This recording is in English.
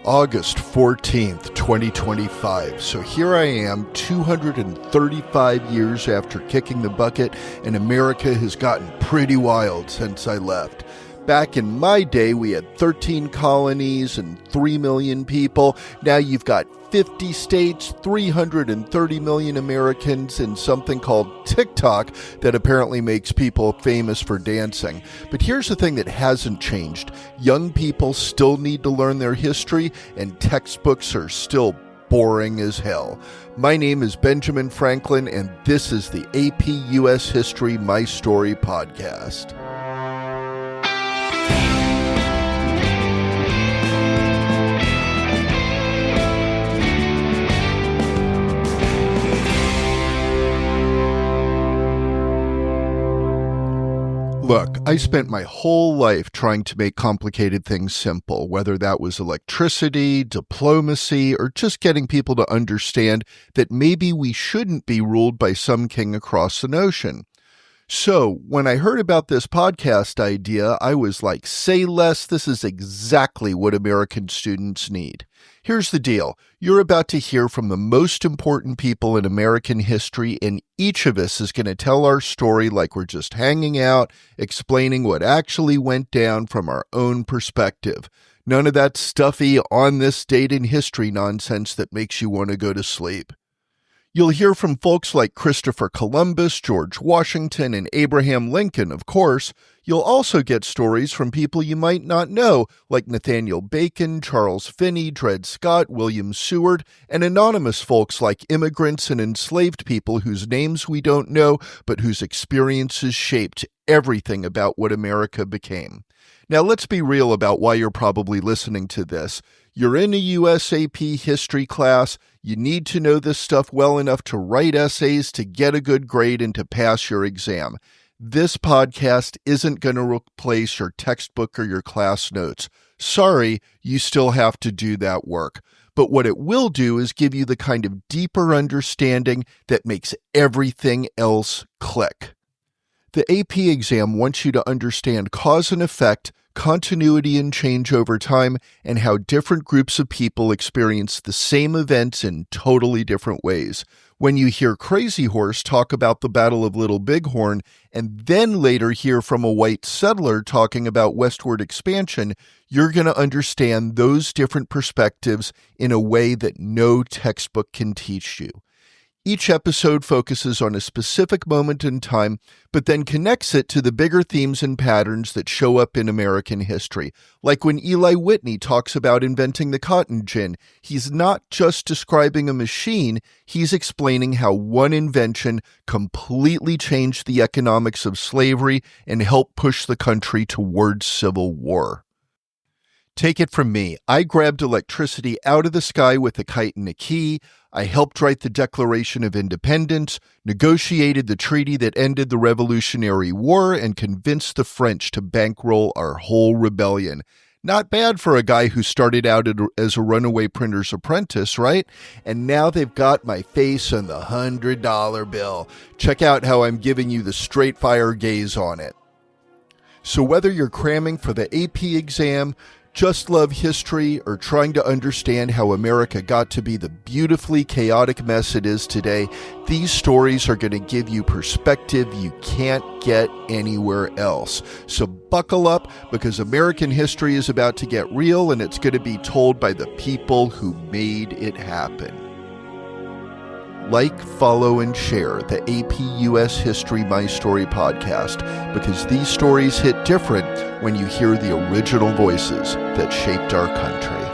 August 14th, 2025. So here I am, 235 years after kicking the bucket, and America has gotten pretty wild since I left. Back in my day, we had 13 colonies and 3 million people. Now you've got 50 states, 330 million Americans, and something called TikTok that apparently makes people famous for dancing. But here's the thing that hasn't changed. Young people still need to learn their history, and textbooks are still boring as hell. My name is Benjamin Franklin, and this is the AP US History My Story podcast. Look, I spent my whole life trying to make complicated things simple, whether that was electricity, diplomacy, or just getting people to understand that maybe we shouldn't be ruled by some king across an ocean. So when I heard about this podcast idea, I was like, say less, this is exactly what American students need. Here's the deal. You're about to hear from the most important people in American history, and each of us is going to tell our story like we're just hanging out, explaining what actually went down from our own perspective. None of that stuffy on this date in history nonsense that makes you want to go to sleep. You'll hear from folks like Christopher Columbus, George Washington, and Abraham Lincoln, of course. You'll also get stories from people you might not know, like Nathaniel Bacon, Charles Finney, Dred Scott, William Seward, and anonymous folks like immigrants and enslaved people whose names we don't know, but whose experiences shaped everything about what America became. Now, let's be real about why you're probably listening to this. You're in a USAP history class. You need to know this stuff well enough to write essays, to get a good grade, and to pass your exam. This podcast isn't going to replace your textbook or your class notes. Sorry, you still have to do that work. But what it will do is give you the kind of deeper understanding that makes everything else click. The AP exam wants you to understand cause and effect, continuity and change over time, and how different groups of people experience the same events in totally different ways. When you hear Crazy Horse talk about the Battle of Little Bighorn, and then later hear from a white settler talking about westward expansion, you're going to understand those different perspectives in a way that no textbook can teach you. Each episode focuses on a specific moment in time, but then connects it to the bigger themes and patterns that show up in American history. Like when Eli Whitney talks about inventing the cotton gin, he's not just describing a machine, he's explaining how one invention completely changed the economics of slavery and helped push the country towards civil war. Take it from me, I grabbed electricity out of the sky with a kite and a key. I helped write the Declaration of Independence, negotiated the treaty that ended the Revolutionary War, and convinced the French to bankroll our whole rebellion. Not bad for a guy who started out as a runaway printer's apprentice, right? And now they've got my face on the $100 bill. Check out how I'm giving you the straight fire gaze on it. So whether you're cramming for the AP exam, just love history, or trying to understand how America got to be the beautifully chaotic mess it is today, these stories are going to give you perspective you can't get anywhere else. So buckle up, because American history is about to get real, and it's going to be told by the people who made it happen. Like, follow, and share the AP US History My Story podcast, because these stories hit different when you hear the original voices that shaped our country.